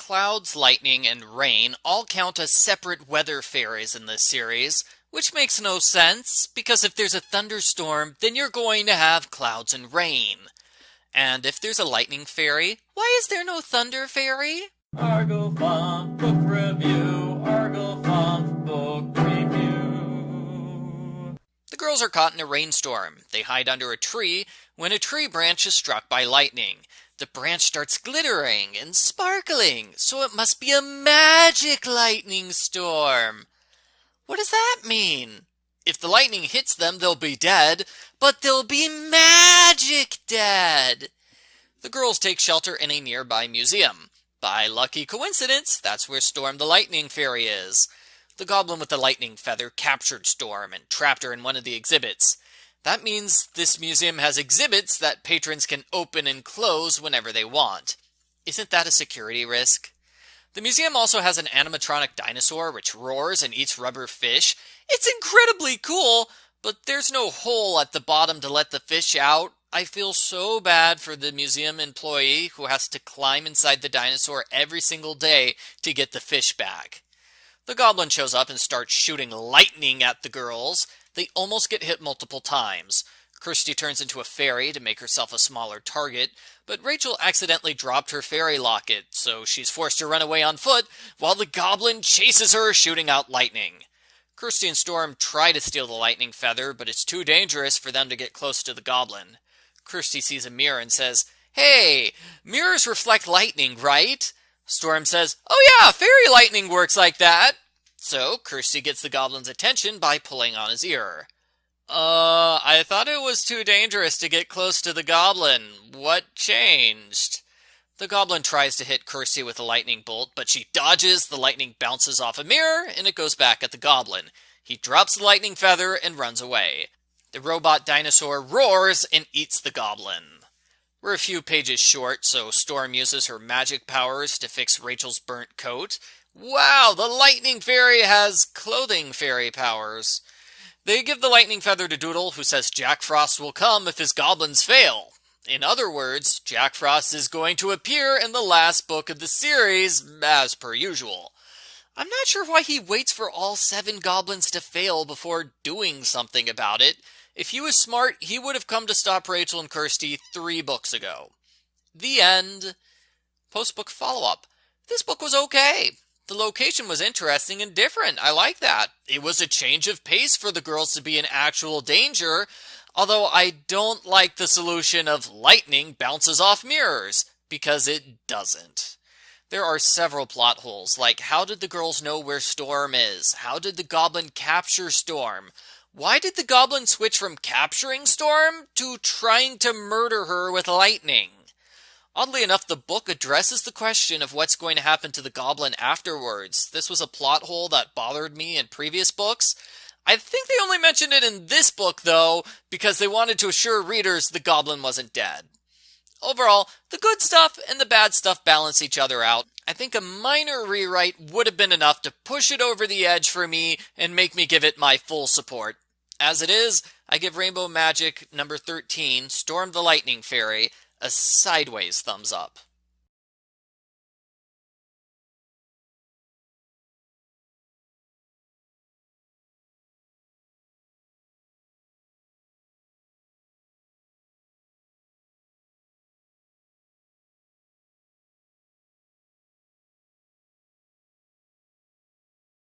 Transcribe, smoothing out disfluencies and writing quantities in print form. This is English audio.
clouds, lightning, and rain all count as separate weather fairies in this series, which makes no sense, because if there's a thunderstorm, then you're going to have clouds and rain. And if there's a lightning fairy, why is there no thunder fairy? Argofont Book Review, Argofont Book Review. The girls are caught in a rainstorm. They hide under a tree when a tree branch is struck by lightning. The branch starts glittering and sparkling, so it must be a magic lightning storm. What does that mean? If the lightning hits them, they'll be dead, but they'll be magic dead. The girls take shelter in a nearby museum. By lucky coincidence, that's where Storm the Lightning Fairy is. The goblin with the lightning feather captured Storm and trapped her in one of the exhibits. That means this museum has exhibits that patrons can open and close whenever they want. Isn't that a security risk? The museum also has an animatronic dinosaur which roars and eats rubber fish. It's incredibly cool, but there's no hole at the bottom to let the fish out. I feel so bad for the museum employee who has to climb inside the dinosaur every single day to get the fish back. The goblin shows up and starts shooting lightning at the girls. They almost get hit multiple times. Kirsty turns into a fairy to make herself a smaller target, but Rachel accidentally dropped her fairy locket, so she's forced to run away on foot while the goblin chases her, shooting out lightning. Kirsty and Storm try to steal the lightning feather, but it's too dangerous for them to get close to the goblin. Kirsty sees a mirror and says, "Hey, mirrors reflect lightning, right?" Storm says, "Oh yeah, fairy lightning works like that." So Kirsty gets the goblin's attention by pulling on his ear. I thought it was too dangerous to get close to the goblin. What changed?" The goblin tries to hit Kirsty with a lightning bolt, but she dodges, the lightning bounces off a mirror, and it goes back at the goblin. He drops the lightning feather and runs away. The robot dinosaur roars and eats the goblin. We're a few pages short, so Storm uses her magic powers to fix Rachel's burnt coat. Wow, the lightning fairy has clothing fairy powers. They give the lightning feather to Doodle, who says Jack Frost will come if his goblins fail. In other words, Jack Frost is going to appear in the last book of the series, as per usual. I'm not sure why he waits for all 7 goblins to fail before doing something about it. If he was smart, he would have come to stop Rachel and Kirsty 3 books ago. The end. Post-book follow-up. This book was okay. The location was interesting and different. I like that. It was a change of pace for the girls to be in actual danger, although I don't like the solution of lightning bounces off mirrors, because it doesn't. There are several plot holes, like how did the girls know where Storm is? How did the goblin capture Storm? Why did the goblin switch from capturing Storm to trying to murder her with lightning? Oddly enough, the book addresses the question of what's going to happen to the goblin afterwards. This was a plot hole that bothered me in previous books. I think they only mentioned it in this book, though, because they wanted to assure readers the goblin wasn't dead. Overall, the good stuff and the bad stuff balance each other out. I think a minor rewrite would have been enough to push it over the edge for me and make me give it my full support. As it is, I give Rainbow Magic number 13, Storm the Lightning Fairy, a sideways thumbs up.